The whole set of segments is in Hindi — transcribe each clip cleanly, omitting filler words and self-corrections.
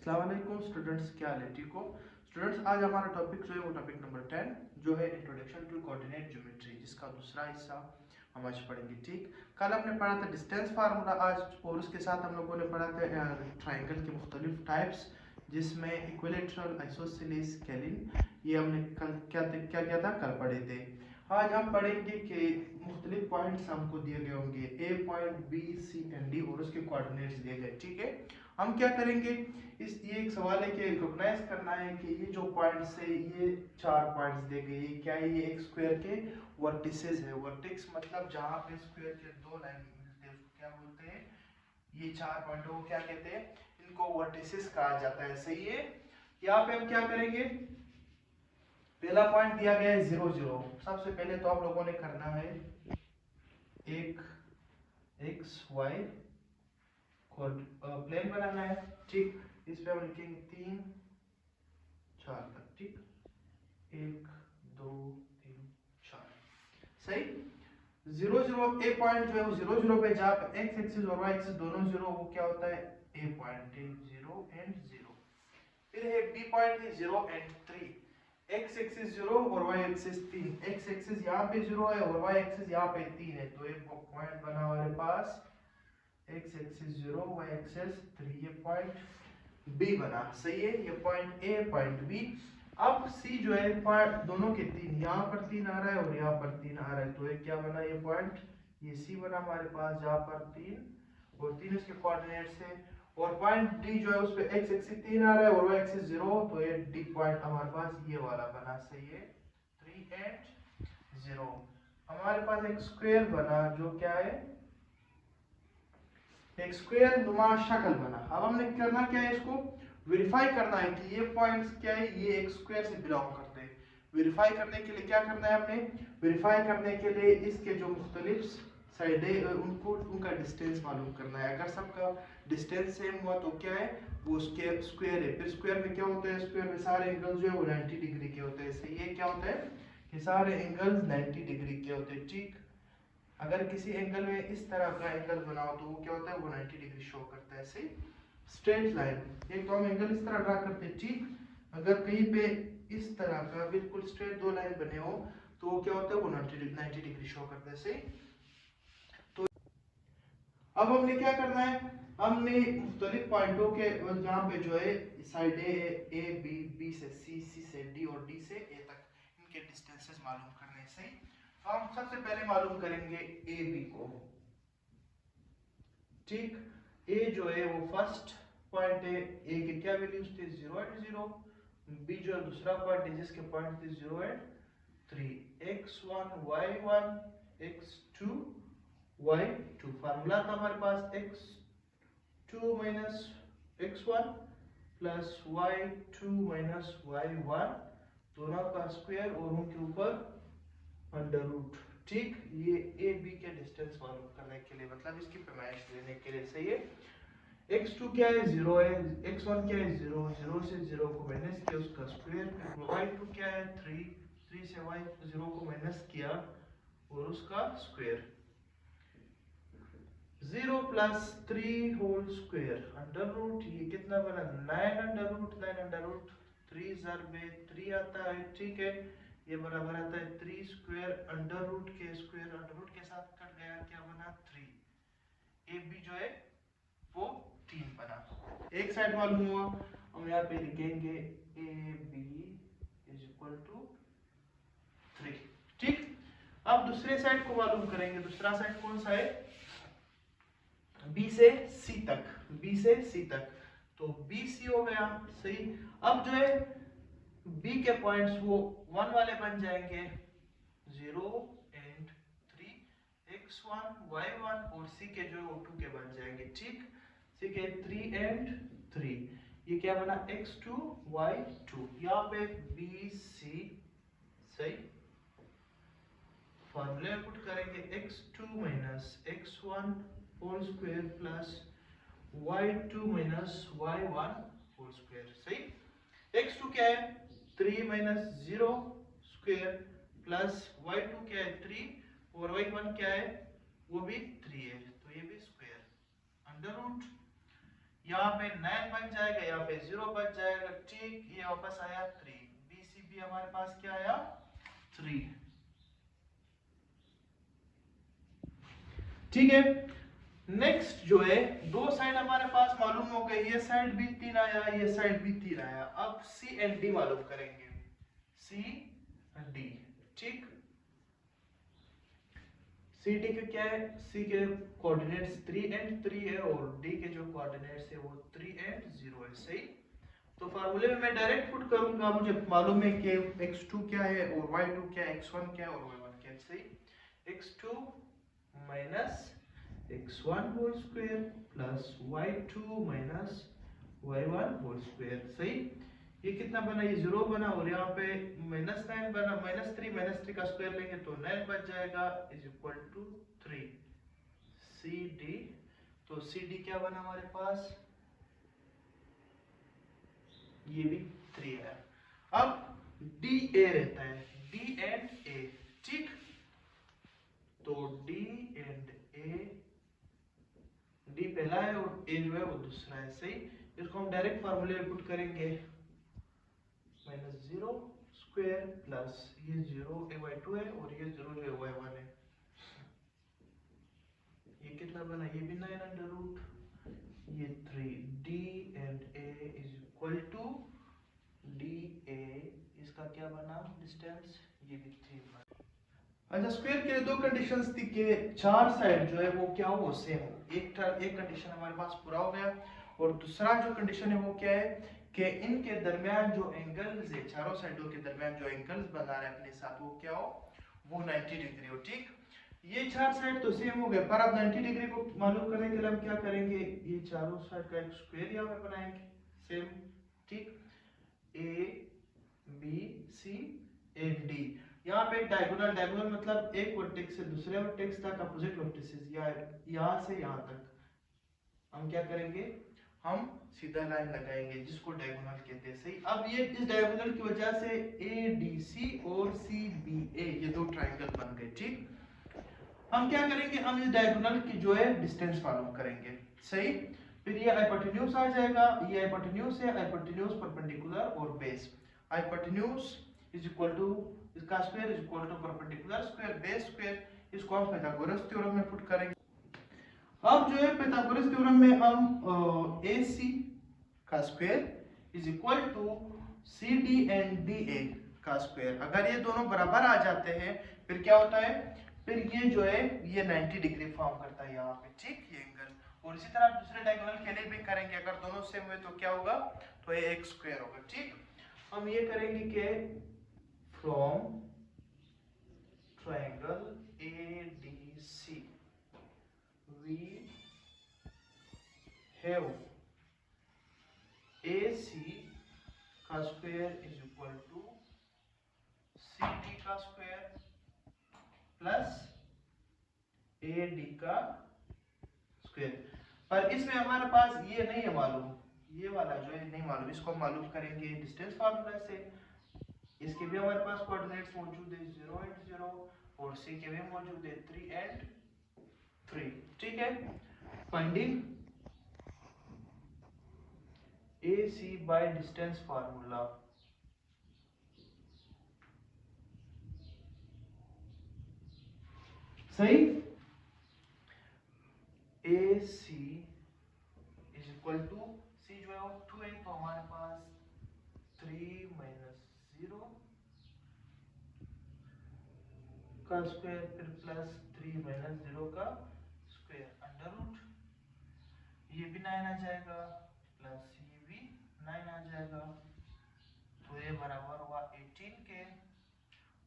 अस्सलाम वालेकुम स्टूडेंट्स, क्या हाल है? ठीक हो स्टूडेंट्स? आज हमारा टॉपिक जो है वो टॉपिक नंबर 10 जो है इंट्रोडक्शन टू कोऑर्डिनेट ज्योमेट्री, जिसका दूसरा हिस्सा हम आज पढ़ेंगे। ठीक, कल हमने पढ़ा था डिस्टेंस फार्मूला आज, और उसके साथ हम लोगों ने पढ़ा था ट्राइंगल के मुख्तलिफ टाइप्स, जिसमें इक्विलेटरल, आइसोसेलेस, स्केलिन। ये हमने कल क्या किया था, कल पढ़े थे। आज हम पढ़ेंगे कि मुख्तलिफ पॉइंट्स हमको दिए गए होंगे, A point, B, C and D, और उसके कोऑर्डिनेट्स दिए गए। ठीक है, हम क्या करेंगे, ये एक सवाल है कि रिकॉग्नाइज करना है कि ये जो पॉइंट्स है, ये 4 पॉइंट्स दिए गए, ये क्या है, ये एक स्क्वायर के वर्टिसेस है। वर्टेक्स मतलब जहां पे स्क्वायर के दो लाइन मिलते हैं उसको क्या बोलते हैं, ये 4 पॉइंट को क्या कहते हैं, इनको वर्टिसेस कहा जाता है। सही है, यहाँ पे हम क्या करेंगे, पहला पॉइंट दिया गया है 0 0। सबसे पहले तो आप लोगों ने करना है एक एक्स वाई प्लेन बनाना है। ठीक, इस पे हम लिखेंगे 3 4 तक। ठीक, 1 2 3 4। सही, 0 0 ए पॉइंट जो है वो 0 0 पे जहाँ पे एक्स एक्सिस और वाई एक्सिस दोनों 0, वो क्या होता है, ए पॉइंट है, 0 एंड 0। फिर है बी पॉइंट है 0 एंड 3। एक्स एक्सिस 0 और वाई एक्सिस 3, एक्स एक्सिस यहाँ पे 0 है और वाई एक्सिस यहाँ पे 3 है, तो एक पॉइंट बना हमारे पास एक्स एक्सिस 0 वाई एक्सिस 3, ये पॉइंट बी बना। सही है, ये पॉइंट ए पॉइंट बी। अब सी जो है पॉइंट दोनों के 3, यहाँ पर 3 आ रहा है और यहाँ पर 3 आ रहा है, तो ये क्या बना, ये पॉइंट ये सी बना हमारे पास, जहाँ पर 3 और 3 इसके कोऑर्डिनेट्स है। और पॉइंट डी जो है उस पे एक्स एक्सिस 3 आ रहा है और वाई एक्सिस 0, तो ये डी पॉइंट हमारे पास ये वाला बना। सही है, 3 एंड 0। हमारे पास एक स्क्वायर बना जो क्या है, एक स्क्वायर नुमा शक्ल बना। अब हमने करना क्या है, इसको वेरीफाई करना है कि ये पॉइंट्स क्या है, ये एक स्क्वायर से बिलोंग करते हैं। वेरीफाई करने के लिए क्या करना है, हमने वेरीफाई करने के लिए इसके जो मुख्तलिफ साइड है उनको उनका डिस्टेंस मालूम करना है। अगर सबका डिस्टेंस सेम हुआ तो क्या है, वो उसके स्क्वायर है। फिर स्क्वायर में क्या होता है, स्क्वायर में सारे एंगल्स जो है वो 90 डिग्री के होते हैं। सही है, क्या होता है कि सारे एंगल्स 90 डिग्री के होते हैं। ठीक, अगर किसी एंगल में इस तरह का एंगल बनाओ तो वो क्या होता है, वो 90 डिग्री शो करता है। सही, स्ट्रेट लाइन, एक तो हम एंगल इस तरह ड्रा करते हैं। ठीक, अगर कहीं पे इस तरह का बिल्कुल स्ट्रेट दो लाइन बने हो तो वो क्या होता है, वो 90 डिग्री शो करता है। सही, तो अब हमने क्या करना है, हमने मुख्तलिफ पॉइंटों के जहाँ पे जो है साइड ए बी, बी से सी, सी से डी और डी से ए तक, इनके डिस्टेंसेस मालूम करने हैं। सही, तो हम सबसे पहले मालूम करेंगे ए बी को। ठीक, ए जो है वो फर्स्ट पॉइंट है, ए के क्या वैल्यूज थे, 0 एंड 0। बी जो है दूसरा पॉइंट है जिसके पॉइंट थे 0 and 3। x1 y1 x2 y2। Formula था हमारे पास x2 minus x1 plus y2 minus y1, दोनों का स्क्वायर और उनके ऊपर अंडर रूट। ठीक, ये ए बी के डिस्टेंस मालूम करने के लिए, मतलब इसकी पैमाइश लेने के लिए। सही है, x2 क्या है, 0 है, x1 क्या है, 0, 0 से 0 को माइनस किया उसका स्क्वायर, y2 क्या है, 3, 3 से y 0 को माइनस किया और उसका square, 0 plus 3 whole square under root, ये कितना बना, 9 अंडर रूट, 9 अंडर रूट 3 ज़र में 3 आता है। ठीक है, ये बराबर आता है 3 स्क्वायर अंडर रूट के स्क्वायर, अंडर रूट के साथ कट गया, क्या बना 3। ए बी जो है वो 3 बना। एक साइड मालूम हुआ, हम यहाँ पे लिखेंगे A B is equal to 3। ठीक, अब दूसरे साइड को मालूम करेंगे। दूसरा साइड कौन सा है, बी से सी तक, बी से सी तक, तो बी सी हो गया। सही, अब जो है बी के पॉइंट्स वो 1 वाले बन जाएंगे, 0 एंड 3, x1 y1, और सी के जो है वो 2 के बन जाएंगे। ठीक, सी के 3 एंड 3, ये क्या बना, x2 y2, यहाँ पे बी सी। सही, फॉर्मूले पुट करेंगे x2 minus x1 whole square plus y2 minus y1 whole square. सही, x2 क्या है, 3 माइनस 0 स्क्वायर प्लस y2 क्या है, 3, और y1 क्या है, वो भी 3 है, तो ये भी स्क्वायर अंडर रूट यहाँ पे 9 बच जाएगा, यहाँ पे 0 बच जाएगा, ठीक। ये वापस आया 3, BCB हमारे पास क्या आया 3, ठीक है। नेक्स्ट जो है, दो साइड हमारे पास मालूम हो गए, ये साइड भी 3 आया, ये साइड भी 3 आया। अब सी एंड डी मालूम करेंगे, सी डी, ठीक। सी डी के क्या है, सी के कोऑर्डिनेट्स 3 एंड 3 है और डी के जो कोऑर्डिनेट्स है वो 3 एंड 0 है, सही। तो फार्मूले में मैं डायरेक्ट पुट करूंगा, मुझे मालूम है कि x2 क्या है और y2 क्या है, x1 क्या है और y1 क्या है, सही। x2 minus x1 whole square plus y2 minus y1 whole square, सही। ये कितना बना, ये 0 बना और यहाँ पे -9 बना, -3 का स्क्वायर लेंगे तो 9 बच जाएगा, is equal to 3, C D. तो सी डी क्या बना हमारे पास, ये भी 3 है। अब डी ए रहता है, डी एंड ए, ठीक। तो डी एंड ए, डी पहला है और ए जो है वो दूसरा है, सही। इसको हम डायरेक्ट फार्मूले में पुट करेंगे, -0 स्क्वायर प्लस ये 0 y2 है और ये 0 जो है y1 है। ये कितना बना, ये भी 9 अंडर रूट, ये 3, D and A is equal to D A, इसका क्या बना डिस्टेंस, ये भी 3 बना। अच्छा, स्क्वायर के लिए दो कंडीशंस थी कि चार साइड जो है वो क्या हो, सेम हो। एक कंडीशन हमारे पास पूरा हो गया और दूसरा जो कंडीशन है वो क्या है कि इनके दरमियान जो एंगल्स है, चारों साइडों के दरमियान जो एंगल्स बना रहे हैं अपने साथ, वो क्या हो, वो 90 डिग्री हो, ठीक। ये चार साइड तो सेम हो गए, पर अब 90 डिग्री को मालूम करने के लिए हम क्या करेंगे, ये चारों साइड का एक स्क्वायर यहाँ पे बनाएंगे, सेम, ठीक। A B C and D, यहाँ पे डायगोनल, डायगोनल मतलब एक वर्टेक्स से दूसरे वर्टेक्स तक अपोजिट वर्टिसेस, या यहाँ से यहाँ तक हम क्या करेंगे, हम सीधा लाइन लगाएंगे जिसको डायगोनल कहते हैं, सही। अब ये इस डायगोनल की वजह से ए डी सी और सी बी ए ये दो ट्रायंगल बन गए, ठीक। हम क्या करेंगे, हम इस डायगोनल की जो है डिस्टेंस मालूम करेंगे, सही। फिर ये हाइपोटेन्यूज आ जाएगा, ये हाइपोटेन्यूज है, हाइपोटेन्यूज परपेंडिकुलर और base. Hypotenuse is equal to, इसका square is equal to perpendicular square base square, इसको हम पाइथागोरस थ्योरम में पुट करेंगे। अब जो है पाइथागोरस थ्योरम में हम AC का square is equal to CD and DA का स्क्वायर, अगर ये दोनों बराबर आ जाते हैं फिर क्या होता है, फिर ये जो है ये 90 डिग्री फॉर्म करता है यहाँ पे, ठीक, ये एंगल। और इसी तरह दूसरे डायगोनल के लिए भी करेंगे, अगर दोनों सेम हुए तो क्या होगा, तो ये एक स्क्वायर होगा, ठीक। हम ये करेंगे कि from triangle ADC we have AC का square is equal to CD का स्क्वायर प्लस AD का स्क्वायर। पर इसमें हमारे पास ये नहीं है मालूम, ये वाला जो है नहीं मालूम, इसको हम मालूम करेंगे डिस्टेंस फार्मूला से। इसके भी हमारे पास कोऑर्डिनेट्स मौजूद है 0 एंड 0 और C के भी मौजूद है 3 एंड 3, ठीक है। Finding AC by distance formula, सही। AC is equal to, C जो है 2 है तो हमारे पास 3 माइनस 0 का स्क्वायर फिर प्लस 3 माइनस 0 का स्क्वायर अंडर रूट, ये भी 9 आ जाएगा प्लस ये भी 9 आ जाएगा, तो ये बराबर हुआ 18 के।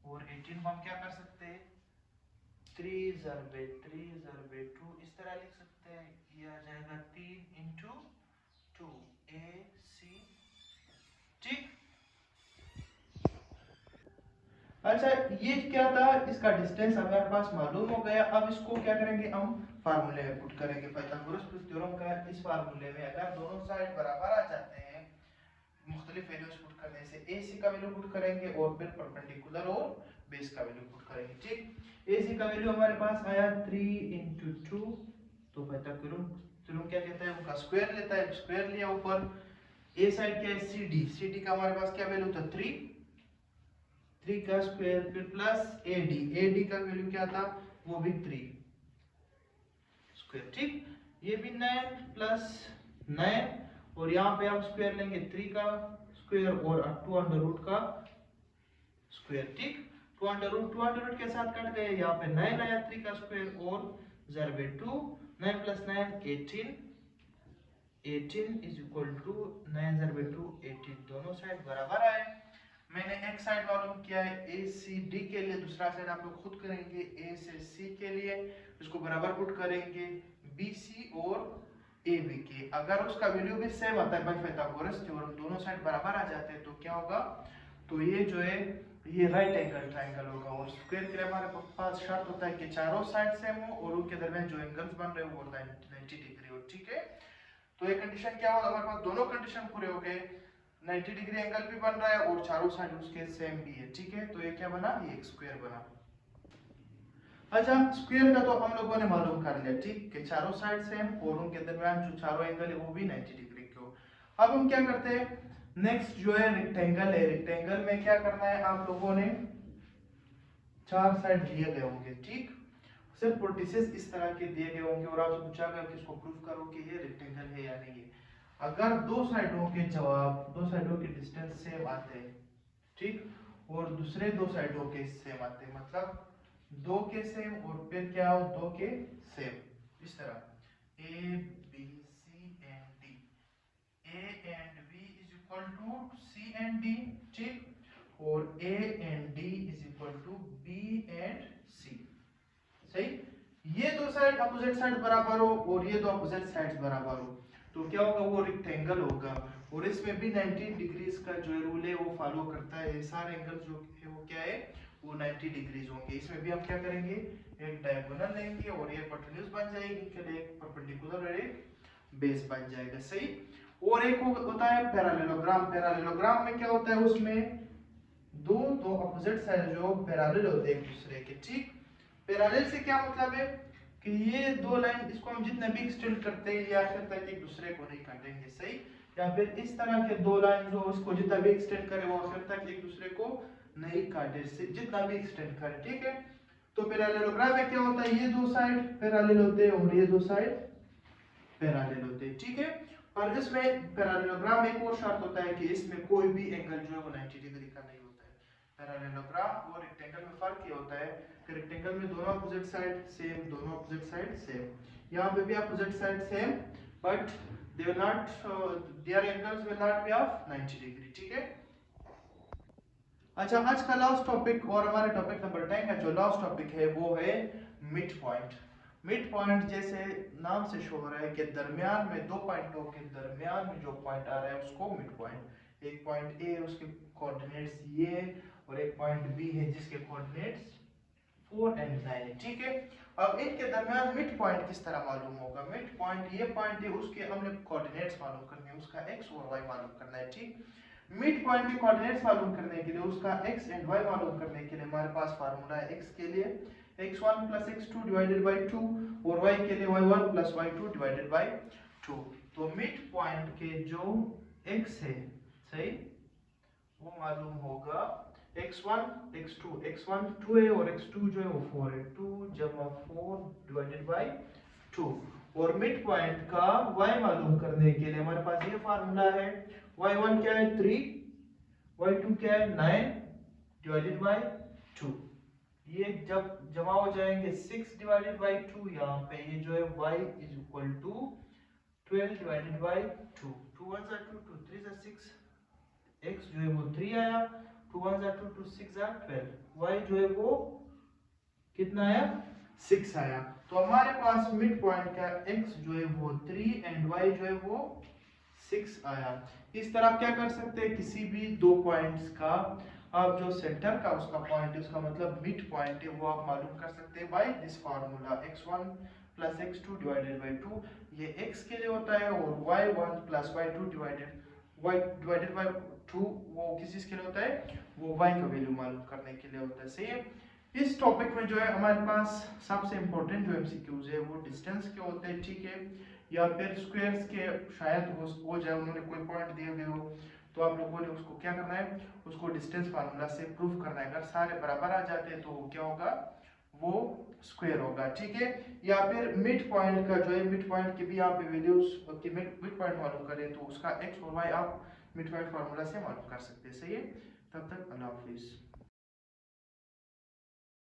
और 18 को हम क्या कर सकते हैं, 3 ज़रबे 3 ज़रबे 2 इस तरह लिख सकते हैं, ये आ जाएगा 3 इंटू 2 AC, ठीक। अच्छा, ये क्या था, इसका डिस्टेंस हमारे पास मालूम हो गया। अब इसको क्या करेंगे, हम फार्मूले में पुट करेंगे पाइथागोरस थ्योरम का। इस फार्मूले में अगर दोनों साइड बराबर आ जाते हैं, मुख्तलिफ वैल्यूज पुट करने से AC का वैल्यू पुट करेंगे और फिर परपेंडिकुलर और बेस का वैल्यू पुट करेंगे, ठीक। AC का वैल्यू हमारे पास आया 3 इंटू 2, तो पाइथागोरस तो लोग क्या कहते हैं, उनका स्क्वायर लेता है, स्क्वायर लिया ऊपर। ए साइड क्या है, सी डी, सी डी का हमारे पास क्या वैल्यू था 3, 3 का स्क्वायर फिर plus A D, A D का वैल्यू क्या था, वो भी 3 स्क्वायर, ठीक। ये भी 9 प्लस 9 और यहाँ पे हम स्क्वायर लेंगे 3 का स्क्वायर और 2 अंडर रूट का स्क्वायर, ठीक। 2 अंडर रूट के साथ कट गए, यहाँ पे 9 आया 3 का स्क्वायर और 0 2, 9 प्लस 9 18, 18 इज इक्वल टू 9 0 2 18, दोनों साइड बराबर आए। मैंने एक साइड मालूम किया है ए सी डी के लिए, दूसरा साइड आप लोग खुद करेंगे ए से सी के लिए, इसको बराबर पुट करेंगे बी सी और ए बी के। अगर उसका वैल्यू भी सेम आता है बाय पाइथागोरस थ्योरम, दोनों साइड बराबर आ जाते हैं, तो क्या होगा, तो ये जो है ये राइट एंगल ट्रायंगल होगा। और स्क्वायर के लिए हमारे पास शर्त होता है कि चारों साइड सेम हो और उनके दरमियान जो एंगल्स बन रहे हो वो 90 डिग्री हो, ठीक है। तो ये कंडीशन क्या होगा, हमारे पास दोनों कंडीशन पूरे हो गए, 90 डिग्री एंगल भी बन रहा है और चारों साइड उसके सेम भी है, ठीक है। तो ये क्या बना, ये एक स्क्वायर बना। अच्छा, स्क्वायर का तो हम लोगों ने मालूम कर लिया, ठीक, कि चारों साइड सेम और उनके दरमियान जो चारों एंगल है वो भी 90 डिग्री के हो। अब हम क्या करते हैं, नेक्स्ट जो है रेक्टेंगल है, रेक्टेंगल में क्या करना है, आप लोगों ने 4 साइड दिए गए होंगे, ठीक, सिर्फ वर्टिसेस इस तरह के दिए गए होंगे और आपसे पूछा गया कि इसको प्रूफ करो कि ये रेक्टेंगल है या नहीं है। अगर दो साइडों के जवाब, दो साइडों के डिस्टेंस सेम आते हैं, ठीक, और दूसरे दो साइडों के सेम आते हैं, मतलब दो के सेम और फिर क्या हो, दो के सेम, इस तरह A B C and D, A and B is equal to C and D, ठीक, और A and D is equal to B and C, सही। ये दो साइड अपोजिट साइड बराबर हो और ये दो अपोजिट साइड्स बराबर हो, तो क्या होगा, वो रेक्टेंगल होगा। और इसमें भी 90 डिग्रीज का जो रूल है वो फॉलो करता है, सारे एंगल जो है वो क्या है, वो 90 डिग्रीज होंगे। इसमें भी हम क्या करेंगे, एक डायगोनल लेंगे और ये हाइपोटेन्यूज बन जाएगी, के लिए एक परपेंडिकुलर और एक बेस बन जाएगा, सही। और एक होता है पैरेललोग्राम, पैरेललोग्राम में क्या होता है, उसमें दो अपोजिट साइड जो पैरेलल होते हैं एक दूसरे के, ठीक। पैरेलल से क्या मतलब है कि ये दो लाइन, इसको हम जितना भी एक्सटेंड करते हैं ये आखिर तक एक दूसरे को नहीं काटेंगे, सही। या फिर इस तरह के दो लाइन जो इसको जितना भी एक्सटेंड करे वो आखिर तक एक दूसरे को नहीं काटे, जितना भी एक्सटेंड करे, ठीक है। तो पैरेललोग्राम में क्या होता है, ये दो साइड पैरेलल होते हैं और ये दो साइड पैरेलल होते हैं, ठीक है। और इसमें पैरेललोग्राम में एक और शर्त होता है कि इसमें कोई भी एंगल जो है वो 90 डिग्री का नहीं होता है। पैरेललोग्राम और रेक्टेंगल में फर्क ये होता है कि रेक्टेंगल में दोनों अपोजिट साइड सेम, दोनों अपोजिट साइड सेम, यहाँ पे भी opposite side same, but they will not, their angles will not be of 90 degree, ठीक है। अच्छा, आज का लास्ट टॉपिक और हमारे टॉपिक नंबर 10 का जो लास्ट टॉपिक है वो है मिड पॉइंट। मिड पॉइंट जैसे नाम से शो हो रहा है कि दरमियान में दो पॉइंटों के दरमियान में जो पॉइंट आ रहा है उसको मिड पॉइंट। एक पॉइंट ए उसके कोऑर्डिनेट्स ये और एक पॉइंट बी है जिसके कोऑर्डिनेट्स 4 एंड 9 है, ठीक है। अब इनके दरमियान मिड पॉइंट किस तरह मालूम होगा, मिड पॉइंट ये पॉइंट है उसके हमने कोऑर्डिनेट्स मालूम करने हैं, उसका x और y मालूम करना है, ठीक। मिड पॉइंट के कोऑर्डिनेट्स मालूम करने के लिए, उसका x एंड y मालूम करने के लिए हमारे पास फार्मूला है x के लिए x1 + x2 डिवाइडेड बाय 2 और y के लिए y1 + y2 डिवाइडेड बाय 2। तो मिड पॉइंट के जो x है, सही, वो मालूम होगा x1 x2, x1 2 है और x2 जो है वो 4 है, 2 + 4 डिवाइडेड बाय 2। और मिड पॉइंट का y मालूम करने के लिए हमारे पास ये फार्मूला है, y1 क्या है 3, y2 क्या है 9 डिवाइडेड बाय 2। ये जब जमा हो जाएंगे 6 डिवाइडेड बाय 2, यहाँ पे ये जो है y = 12 डिवाइडेड बाय 2, 2 1 * 2, 2 3 * 6, x जो है वो 3 आया, 2 1 * 2, 2 6 = 12, y जो है वो कितना आया 6 आया। तो हमारे पास मिड पॉइंट का x जो है वो 3 एंड y जो है वो 6 आया। इस तरह आप क्या कर सकते हैं, किसी भी दो पॉइंट्स का आप जो सेंटर का उसका पॉइंट है उसका मतलब मिड पॉइंट है वो आप मालूम कर सकते हैं by this formula x1 + x2 divided by 2। ये x के लिए होता है और y1 + y2 डिवाइडेड बाय 2 वो किस के लिए होता है, वो y का वैल्यू मालूम करने के लिए होता है, सही है। इस टॉपिक में जो है हमारे पास सबसे इंपॉर्टेंट जो एमसीक्यूज है वो डिस्टेंस के होते हैं, ठीक है। या फिर स्क्वायर्स के शायद हो जाए, उन्होंने कोई पॉइंट दिए हुए हो, तो आप लोगों ने उसको क्या करना है, उसको डिस्टेंस फार्मूला से प्रूफ करना है। अगर सारे बराबर आ जाते हैं तो वो क्या होगा, वो स्क्वायर होगा, ठीक है। या फिर मिड पॉइंट का जो है, मिड पॉइंट की भी यहाँ पे वैल्यूज की मिड पॉइंट मालूम करें तो उसका एक्स और वाई आप मिड पॉइंट फार्मूला से मालूम कर सकते हैं, सही है। तब तक अल्लाह हाफिज।